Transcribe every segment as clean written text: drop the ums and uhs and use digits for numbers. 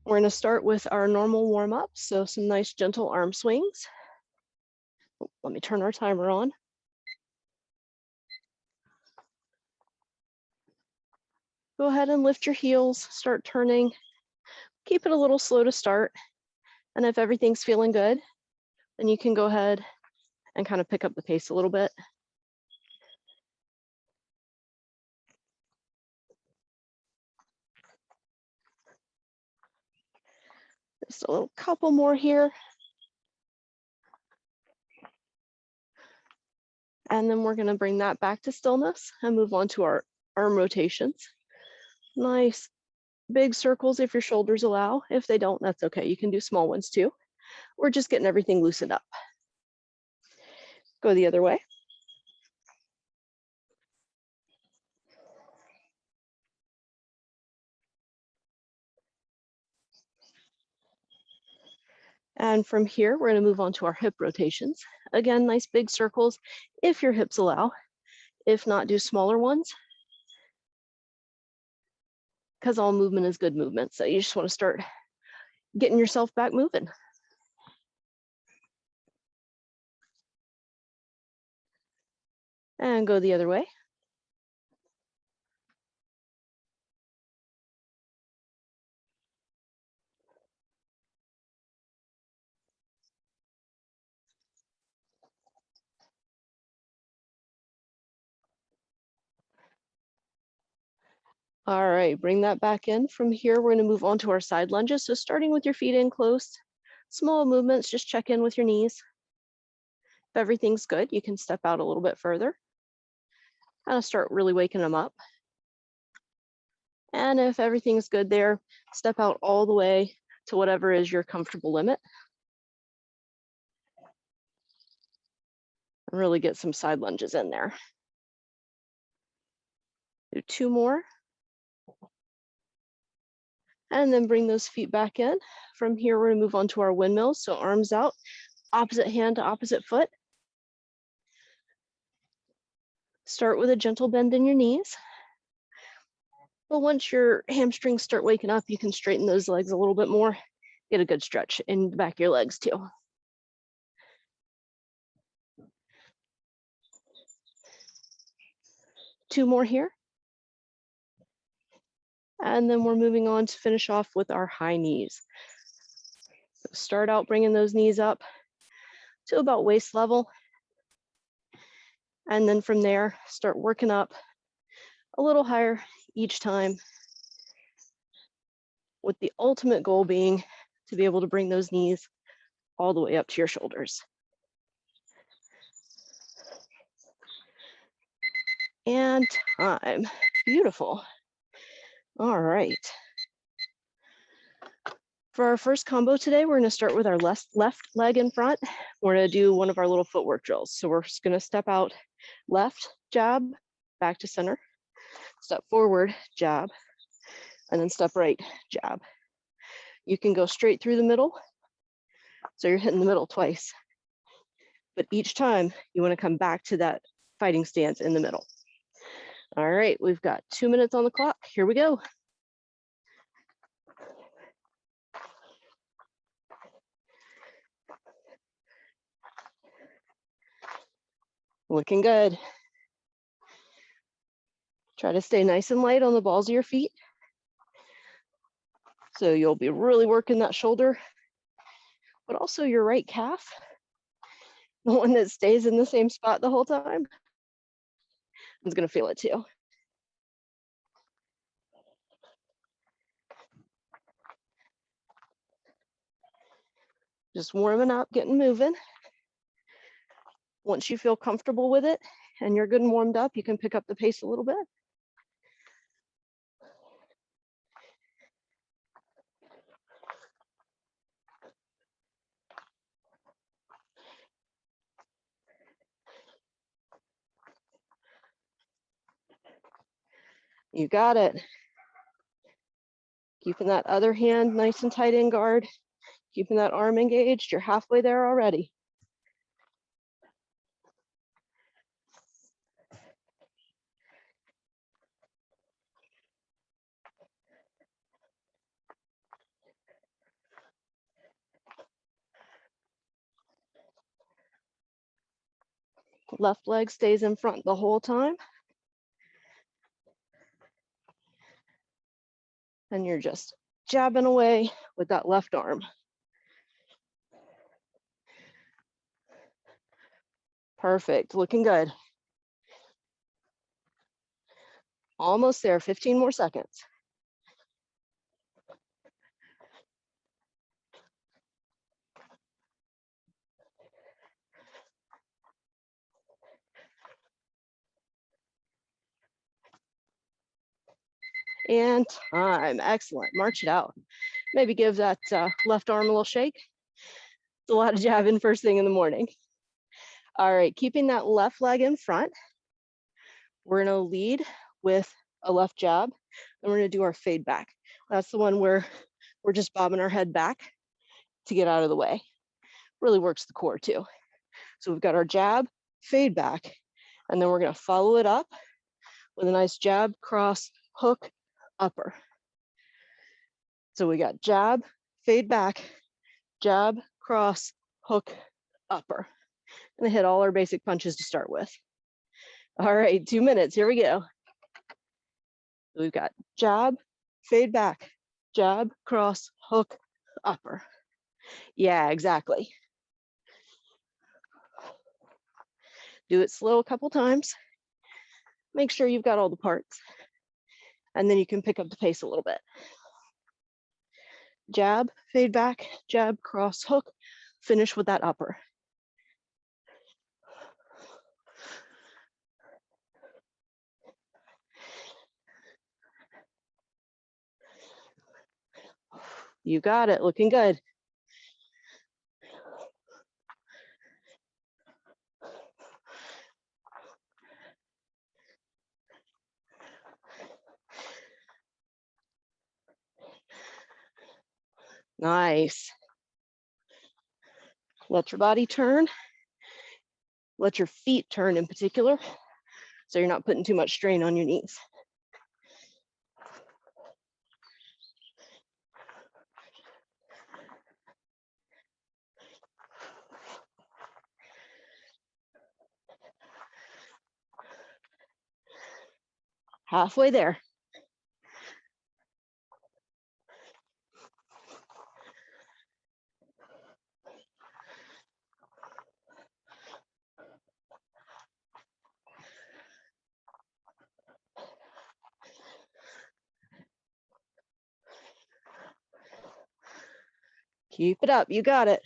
We're going to start with our normal warm-up, so some nice gentle arm swings. Oh, let me turn our timer on. Go ahead and lift your heels, start turning. Keep it a little slow to start. And if everything's feeling good, then you can go ahead and kind of pick up the pace a little bit. Just a little couple more here. And then we're going to bring that back to stillness and move on to our arm rotations. Nice big circles if your shoulders allow. If they don't, that's okay. You can do small ones too. We're just getting everything loosened up. Go the other way. And from here, we're going to move on to our hip rotations. Again, nice big circles if your hips allow. If not, do smaller ones, because all movement is good movement. So you just want to start getting yourself back moving. And go the other way. All right, bring that back in. From here, we're going to move on to our side lunges. So starting with your feet in close, small movements, just check in with your knees. If everything's good, you can step out a little bit further. Kind of start really waking them up. And if everything's good there, step out all the way to whatever is your comfortable limit. And really get some side lunges in there. Do 2 more. And then bring those feet back in. From here, we're gonna move on to our windmills. So arms out, opposite hand to opposite foot. Start with a gentle bend in your knees. But once your hamstrings start waking up, you can straighten those legs a little bit more. Get a good stretch in the back of your legs too. Two more here. And then we're moving on to finish off with our high knees. So start out bringing those knees up to about waist level. And then from there, start working up a little higher each time, with the ultimate goal being to be able to bring those knees all the way up to your shoulders. And time. Beautiful. All right. For our first combo today, we're going to start with our left leg in front. We're going to do one of our little footwork drills. So we're just going to step out, left, jab, back to center, step forward, jab, and then step right, jab. You can go straight through the middle. So you're hitting the middle twice. But each time you want to come back to that fighting stance in the middle. All right, we've got 2 minutes on the clock. Here we go. Looking good. Try to stay nice and light on the balls of your feet. So you'll be really working that shoulder, but also your right calf, the one that stays in the same spot the whole time, is going to feel it too. Just warming up, getting moving. Once you feel comfortable with it and you're good and warmed up, you can pick up the pace a little bit. You got it. Keeping that other hand nice and tight in guard, keeping that arm engaged. You're halfway there already. Left leg stays in front the whole time. And you're just jabbing away with that left arm. Perfect, looking good. Almost there, 15 more seconds. And time, excellent, march it out. Maybe give that left arm a little shake. It's a lot of jabbing first thing in the morning. All right, keeping that left leg in front, we're gonna lead with a left jab, and we're gonna do our fade back. That's the one where we're just bobbing our head back to get out of the way. Really works the core too. So we've got our jab, fade back, and then we're gonna follow it up with a nice jab, cross, hook, upper. So we got jab, fade back, jab, cross, hook, upper. And hit all our basic punches to start with. All right, 2 minutes, here we go. We've got jab, fade back, jab, cross, hook, upper. Yeah, exactly. Do it slow a couple times. Make sure you've got all the parts. And then you can pick up the pace a little bit. Jab, fade back, jab, cross, hook, finish with that upper. You got it, looking good. Nice. Let your body turn. Let your feet turn in particular, so you're not putting too much strain on your knees. Halfway there. Keep it up, you got it.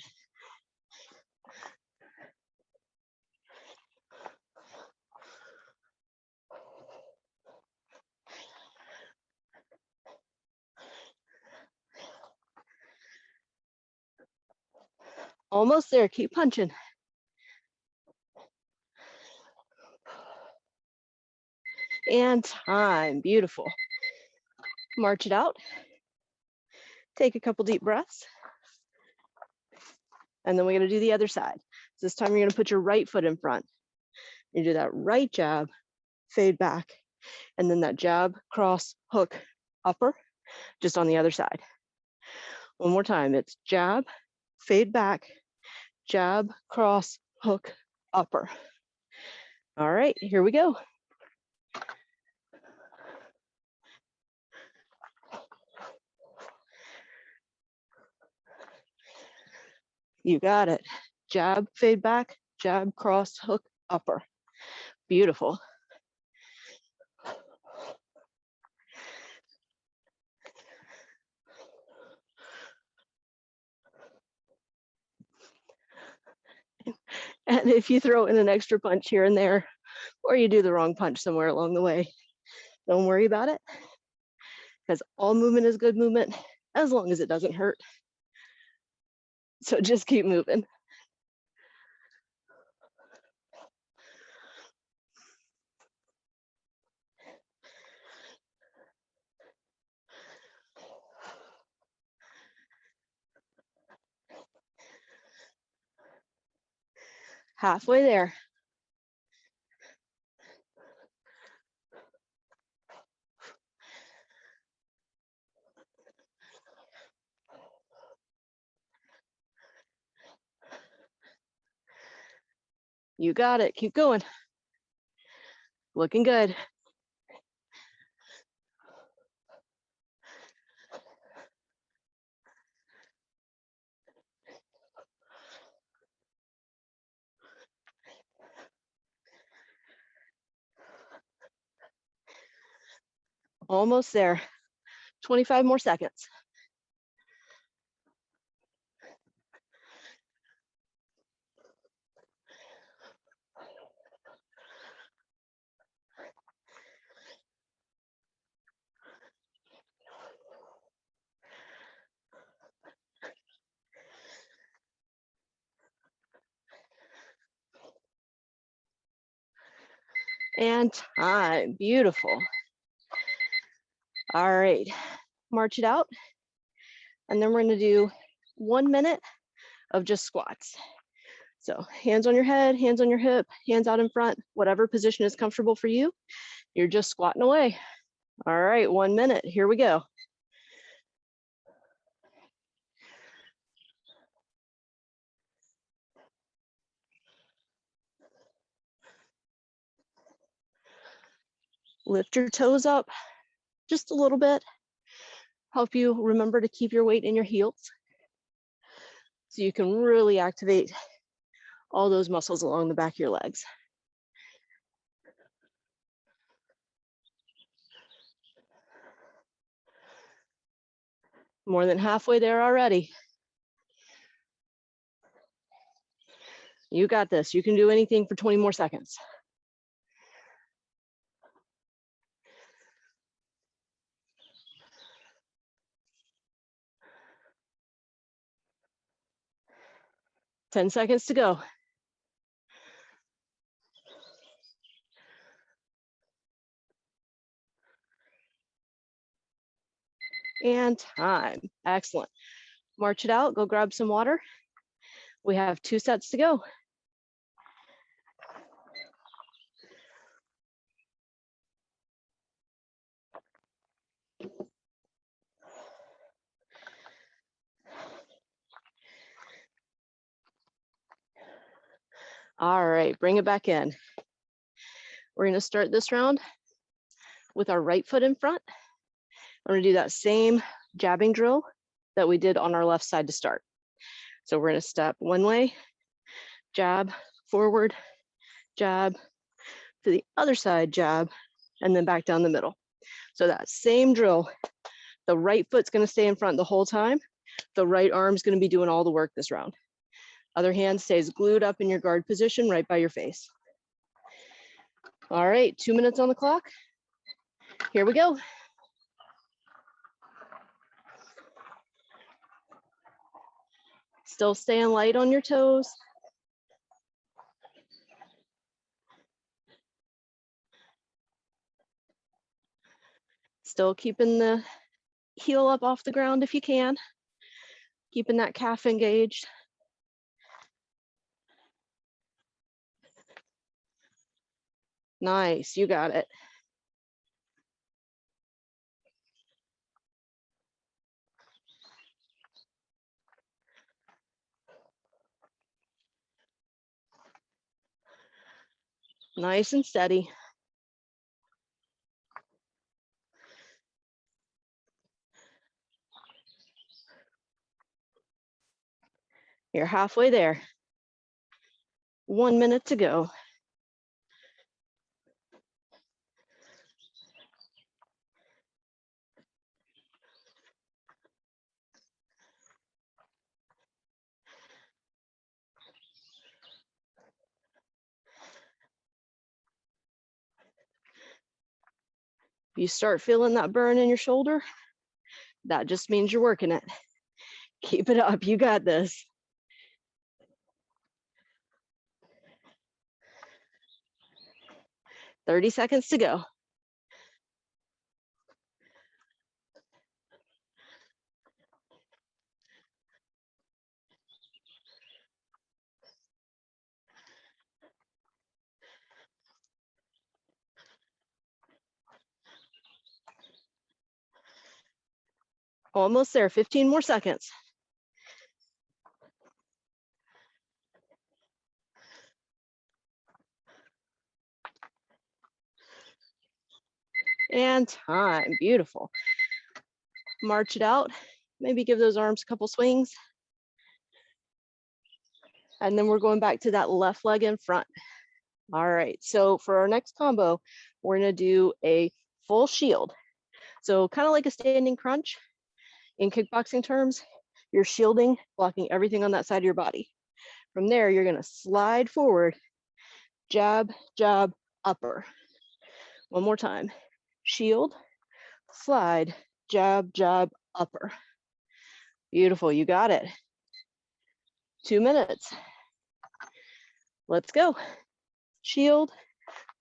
Almost there, keep punching. And time, beautiful. March it out. Take a couple deep breaths. And then we're gonna do the other side. So this time you're gonna put your right foot in front. You do that right jab, fade back, and then that jab, cross, hook, upper, just on the other side. One more time, it's jab, fade back, jab, cross, hook, upper. All right, here we go. You got it. Jab, fade back, jab, cross, hook, upper. Beautiful. And if you throw in an extra punch here and there, or you do the wrong punch somewhere along the way, don't worry about it, because all movement is good movement as long as it doesn't hurt. So just keep moving. Halfway there. You got it. Keep going. Looking good. Almost there. 25 more seconds. And time. Beautiful. All right. March it out. And then we're going to do 1 minute of just squats. So hands on your head, hands on your hip, hands out in front, whatever position is comfortable for you. You're just squatting away. All right, 1 minute. Here we go. Lift your toes up just a little bit. Help you remember to keep your weight in your heels so you can really activate all those muscles along the back of your legs. More than halfway there already. You got this. You can do anything for 20 more seconds. Ten seconds to go. And time. Excellent. March it out. Go grab some water. We have 2 sets to go. All right, bring it back in. We're going to start this round with our right foot in front. We're going to do that same jabbing drill that we did on our left side to start. So we're going to step one way, jab, forward, jab, to the other side, jab, and then back down the middle. So that same drill, the right foot's going to stay in front the whole time. The right arm's going to be doing all the work this round. Other hand stays glued up in your guard position right by your face. All right, 2 minutes on the clock. Here we go. Still staying light on your toes. Still keeping the heel up off the ground if you can. Keeping that calf engaged. Nice, you got it. Nice and steady. You're halfway there. 1 minute to go. If you start feeling that burn in your shoulder, that just means you're working it. Keep it up, you got this. "30 seconds to go. Almost there, 15 more seconds. And time, beautiful. March it out, maybe give those arms a couple swings. And then we're going back to that left leg in front. All right, so for our next combo, we're gonna do a full shield. So kind of like a standing crunch in kickboxing terms, you're shielding, blocking everything on that side of your body. From there, you're gonna slide forward, jab, jab, upper. One more time, shield, slide, jab, jab, upper. Beautiful, you got it. 2 minutes. Let's go. Shield,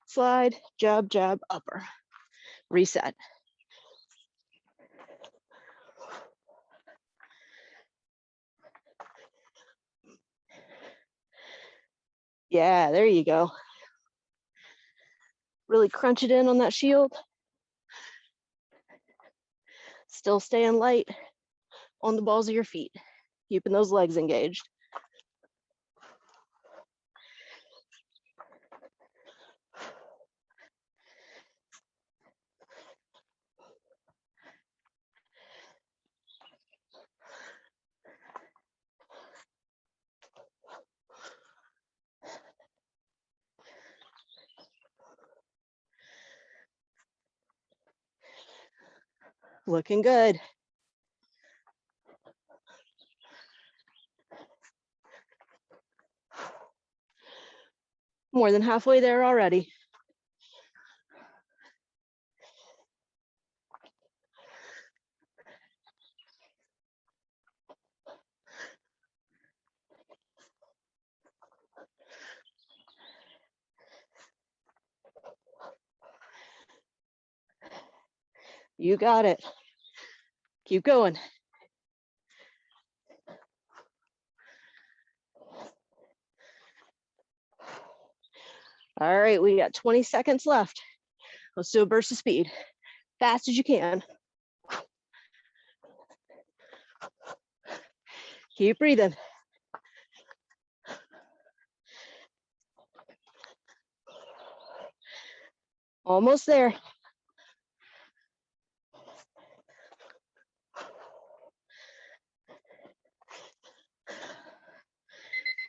slide, jab, jab, upper. Reset. Yeah, there you go. Really crunch it in on that shield. Still staying light on the balls of your feet, keeping those legs engaged. Looking good. More than halfway there already. You got it. Keep going. All right, we got 20 seconds left. Let's do a burst of speed. Fast as you can. Keep breathing. Almost there.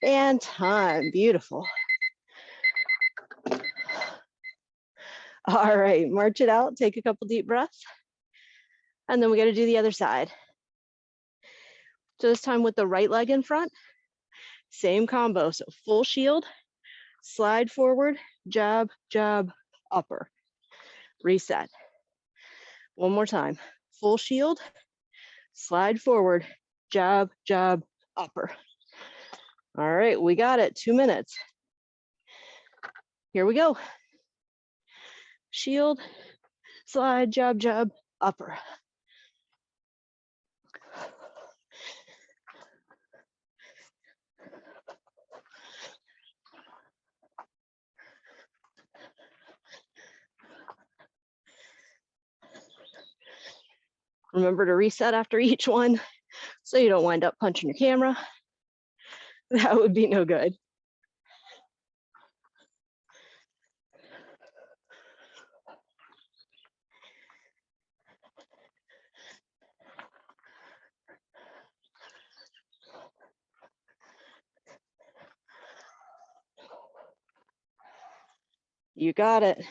And time, beautiful. All right, march it out, take a couple deep breaths. And then we gotta do the other side. So this time with the right leg in front, same combo. So full shield, slide forward, jab, jab, upper. Reset. One more time. Full shield, slide forward, jab, jab, upper. All right, we got it. 2 minutes. Here we go. Shield, slide, jab, jab, upper. Remember to reset after each one so you don't wind up punching your camera. That would be no good. You got it.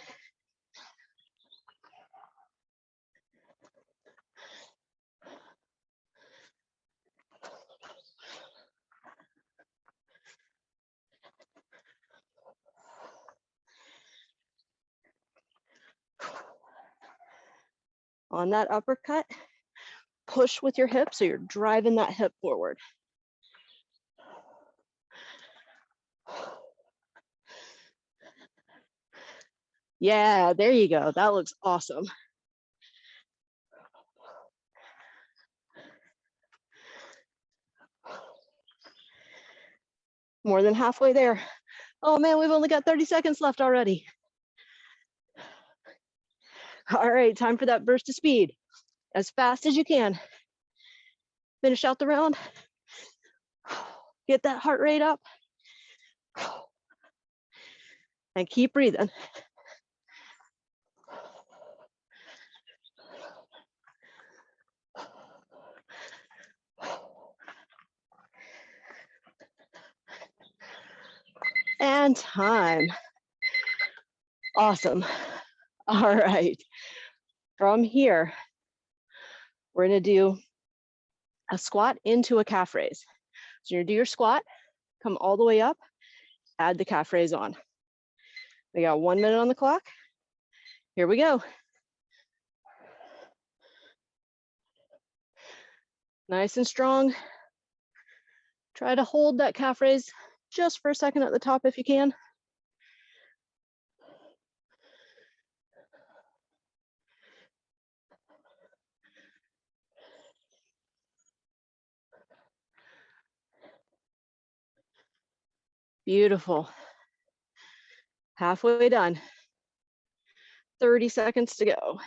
On that uppercut, push with your hip so you're driving that hip forward. Yeah, there you go. That looks awesome. More than halfway there. Oh man, we've only got 30 seconds left already. All right, time for that burst of speed. As fast as you can. Finish out the round. Get that heart rate up. And keep breathing. time. Awesome. All right. From here, we're gonna do a squat into a calf raise. So you're gonna do your squat, come all the way up, add the calf raise on. We got 1 minute on the clock. Here we go. Nice and strong. Try to hold that calf raise just for a second at the top if you can. Beautiful. Halfway done. 30 seconds to go.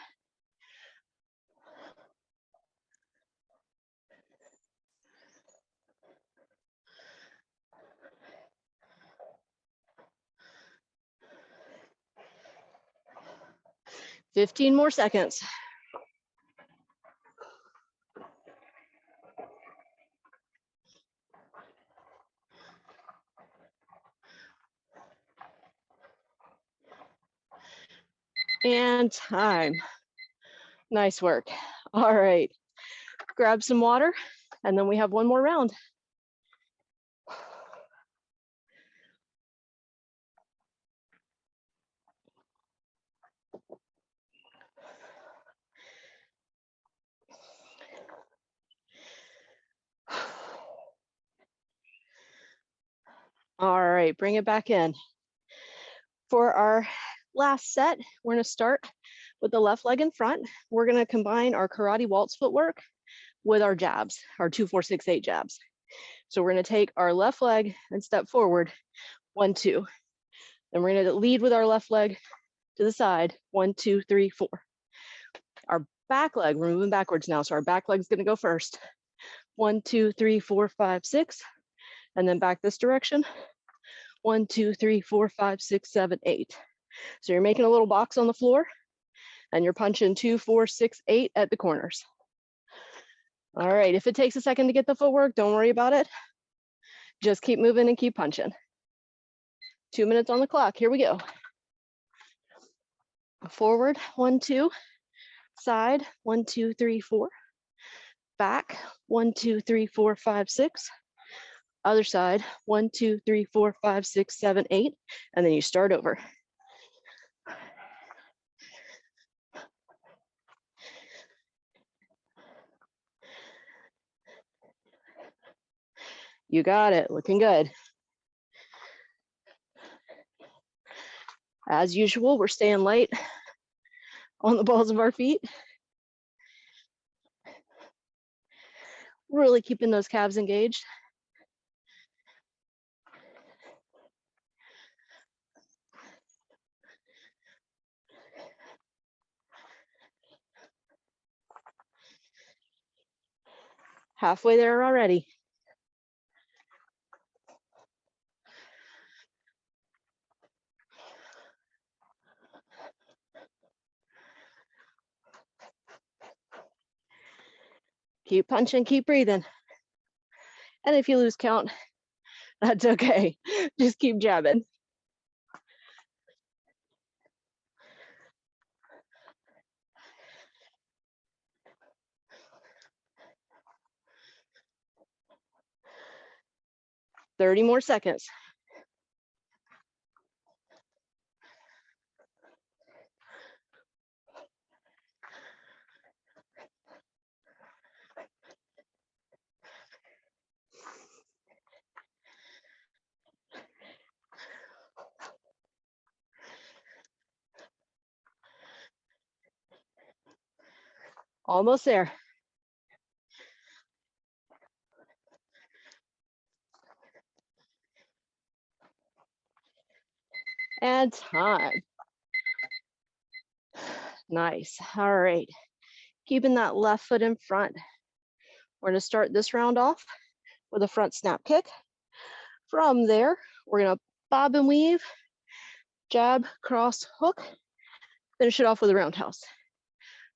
$15 more seconds. And time. Nice work. All right, grab some water and then we have one more round. All right, bring it back in. For our last set, we're gonna start with the left leg in front. We're gonna combine our karate waltz footwork with our jabs, our 2, 4, 6, 8 jabs. So we're gonna take our left leg and step forward, 1, 2. Then we're gonna lead with our left leg to the side, 1, 2, 3, 4. Our back leg, we're moving backwards now. So our back leg's gonna go first. 1, 2, 3, 4, 5, 6. And then back this direction. 1, 2, 3, 4, 5, 6, 7, 8. So you're making a little box on the floor and you're punching 2, 4, 6, 8 at the corners. All right, if it takes a second to get the footwork, don't worry about it. Just keep moving and keep punching. 2 minutes on the clock, here we go. Forward, 1, 2, side, 1, 2, 3, 4. Back, 1, 2, 3, 4, 5, 6. Other side, 1, 2, 3, 4, 5, 6, 7, 8. And then you start over. You got it, looking good. As usual, we're staying light on the balls of our feet. Really keeping those calves engaged. Halfway there already. Keep punching, keep breathing. And if you lose count, that's okay. Just keep jabbing. "30 more seconds. Almost there. And time. Nice. All right. Keeping that left foot in front. We're going to start this round off with a front snap kick. From there, we're going to bob and weave, jab, cross, hook, finish it off with a roundhouse.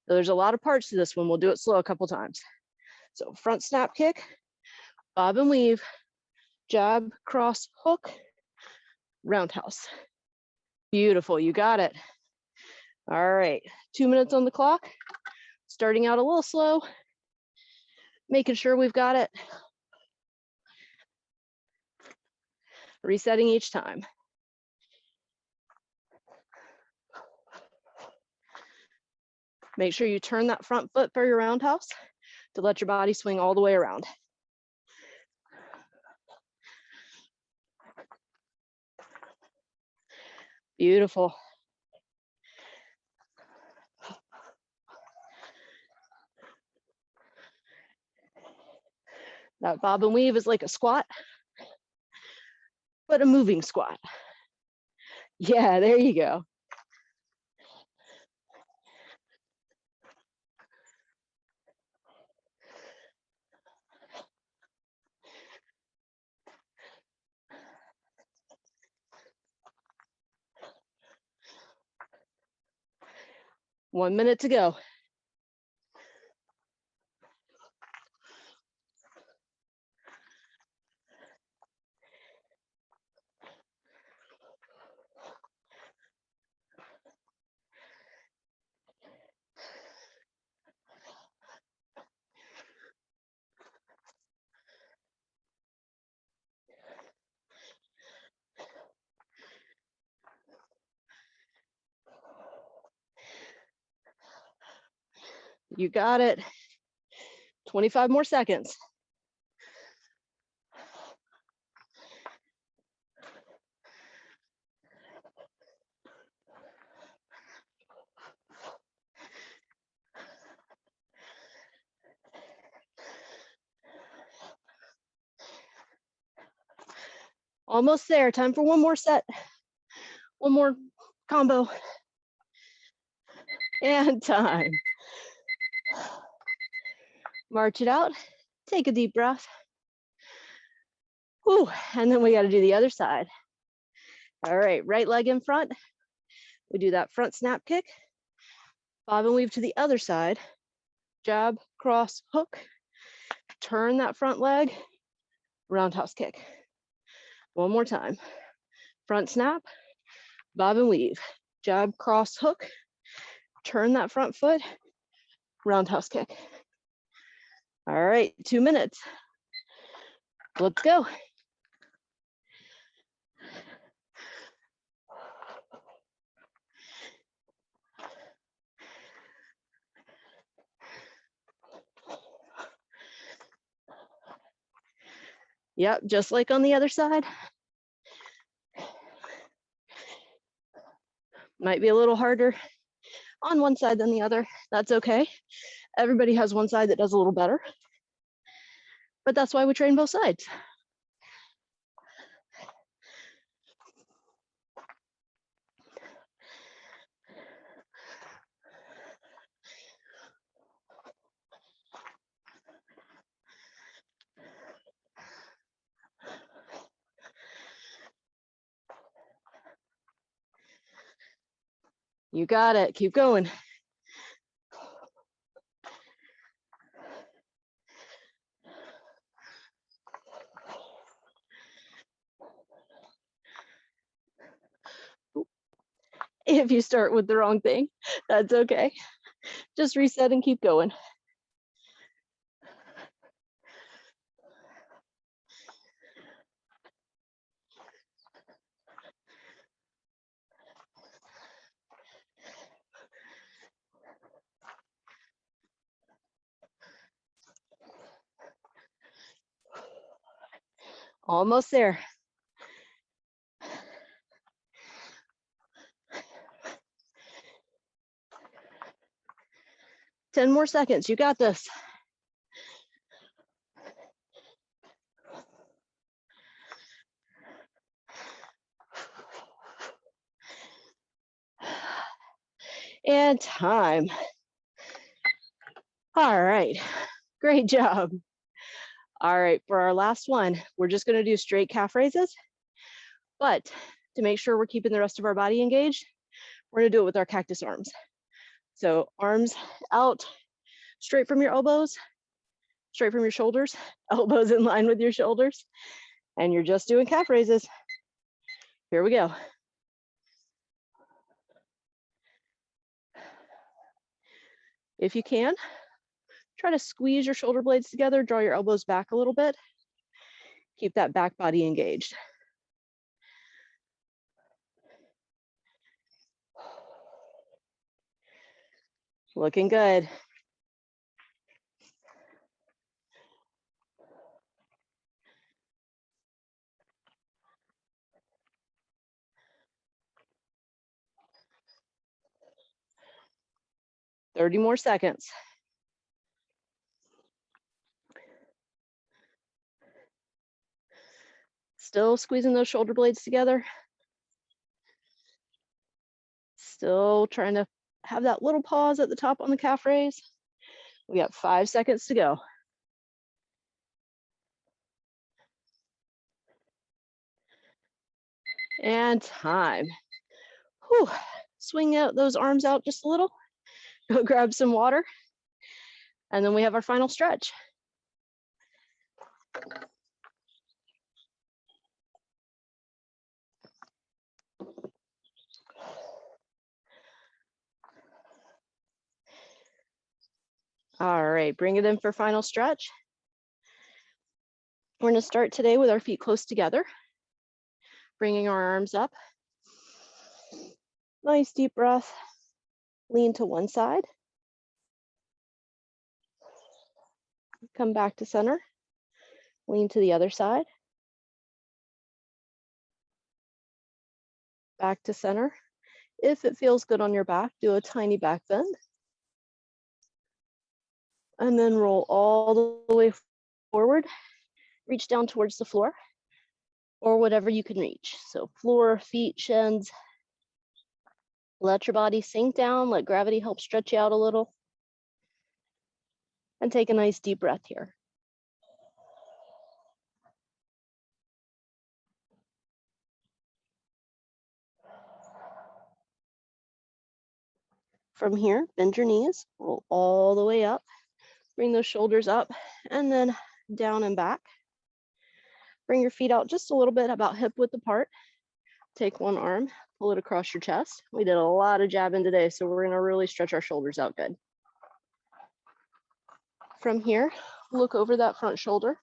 So there's a lot of parts to this one. We'll do it slow a couple times. So front snap kick, bob and weave, jab, cross, hook, roundhouse. Beautiful, you got it. All right, 2 minutes on the clock. Starting out a little slow, making sure we've got it. Resetting each time. Make sure you turn that front foot for your roundhouse to let your body swing all the way around. Beautiful. That bob and weave is like a squat, but a moving squat. Yeah, there you go. One minute to go. You got it. 25 more seconds. Almost there. Time for one more set. One more combo. And time. March it out. Take a deep breath. Whew. And then we got to do the other side. All right, right leg in front. We do that front snap kick. Bob and weave to the other side. Jab, cross, hook. Turn that front leg. Roundhouse kick. One more time. Front snap, bob and weave. Jab, cross, hook. Turn that front foot. Roundhouse kick. All right, 2 minutes. Let's go. Yep, just like on the other side. Might be a little harder on one side than the other. That's okay. Everybody has one side that does a little better, but that's why we train both sides. You got it. Keep going. If you start with the wrong thing, that's okay. Just reset and keep going. Almost there. Ten more seconds. You got this. And time. All right. Great job. All right, for our last one, we're just going to do straight calf raises. But to make sure we're keeping the rest of our body engaged, we're going to do it with our cactus arms. So arms out, straight from your elbows, straight from your shoulders, elbows in line with your shoulders. And you're just doing calf raises. Here we go. If you can, try to squeeze your shoulder blades together, draw your elbows back a little bit. Keep that back body engaged. Looking good. Thirty more seconds. Still squeezing those shoulder blades together. Still trying to have that little pause at the top on the calf raise. We got 5 seconds to go. And time. Whew. Swing out those arms out just a little. Go grab some water. And then we have our final stretch. All right, bring it in for final stretch. We're going to start today with our feet close together, bringing our arms up. Nice deep breath. Lean to one side. Come back to center. Lean to the other side. Back to center. If it feels good on your back, do a tiny back bend. And then roll all the way forward. Reach down towards the floor or whatever you can reach. So floor, feet, shins. Let your body sink down. Let gravity help stretch you out a little. And take a nice deep breath here. From here, bend your knees, roll all the way up. Bring those shoulders up and then down and back. Bring your feet out just a little bit, about hip width apart. Take one arm, pull it across your chest. We did a lot of jabbing today, so we're gonna really stretch our shoulders out good. From here, look over that front shoulder.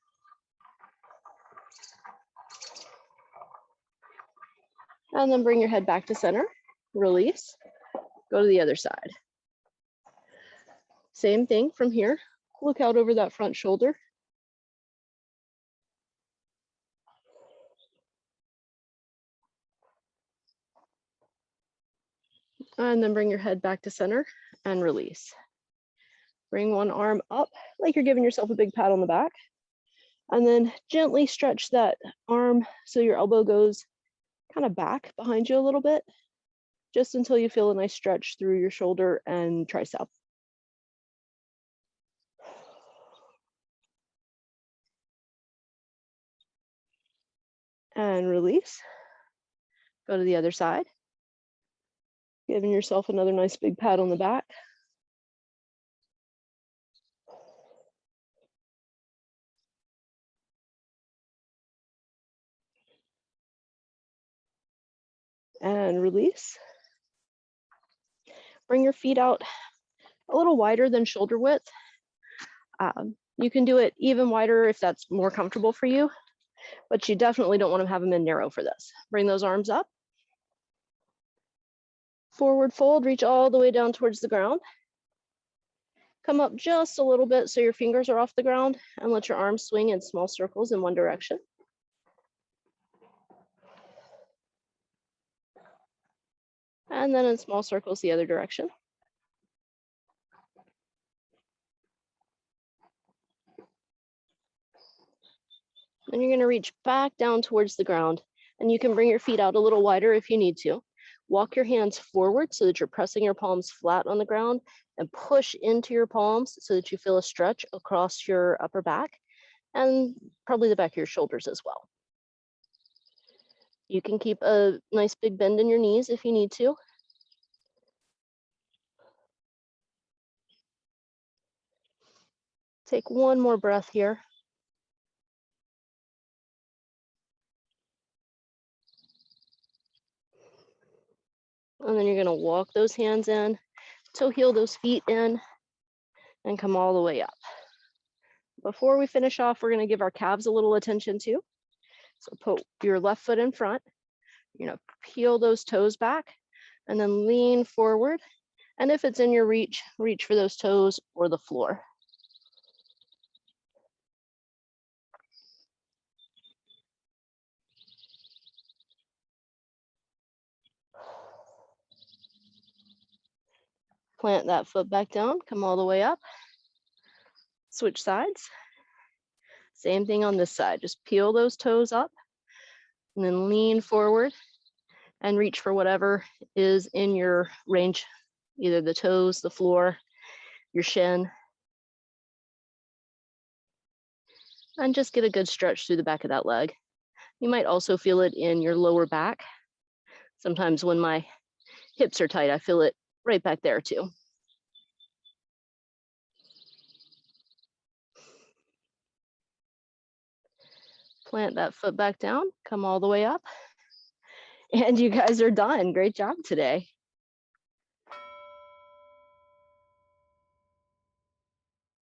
And then bring your head back to center, release, go to the other side. Same thing from here, look out over that front shoulder. And then bring your head back to center and release. Bring one arm up like you're giving yourself a big pat on the back. And then gently stretch that arm so your elbow goes kind of back behind you a little bit, just until you feel a nice stretch through your shoulder and tricep. And release. Go to the other side. Giving yourself another nice big pat on the back. And release. Bring your feet out a little wider than shoulder width. You can do it even wider if that's more comfortable for you, but you definitely don't want to have them in narrow for this. Bring those arms up. Forward fold, reach all the way down towards the ground. Come up just a little bit so your fingers are off the ground and let your arms swing in small circles in one direction. And then in small circles the other direction. Then you're going to reach back down towards the ground, and you can bring your feet out a little wider if you need to. Walk your hands forward so that you're pressing your palms flat on the ground, and push into your palms so that you feel a stretch across your upper back and probably the back of your shoulders as well. You can keep a nice big bend in your knees if you need to. Take one more breath here. And then you're gonna walk those hands in, toe heel those feet in, and come all the way up. Before we finish off, we're gonna give our calves a little attention too. So put your left foot in front, you're gonna peel those toes back and then lean forward. And if it's in your reach, reach for those toes or the floor. Plant that foot back down, come all the way up. Switch sides. Same thing on this side, just peel those toes up and then lean forward and reach for whatever is in your range, either the toes, the floor, your shin. And just get a good stretch through the back of that leg. You might also feel it in your lower back. Sometimes when my hips are tight, I feel it right back there too. Plant that foot back down, come all the way up. And you guys are done. Great job today.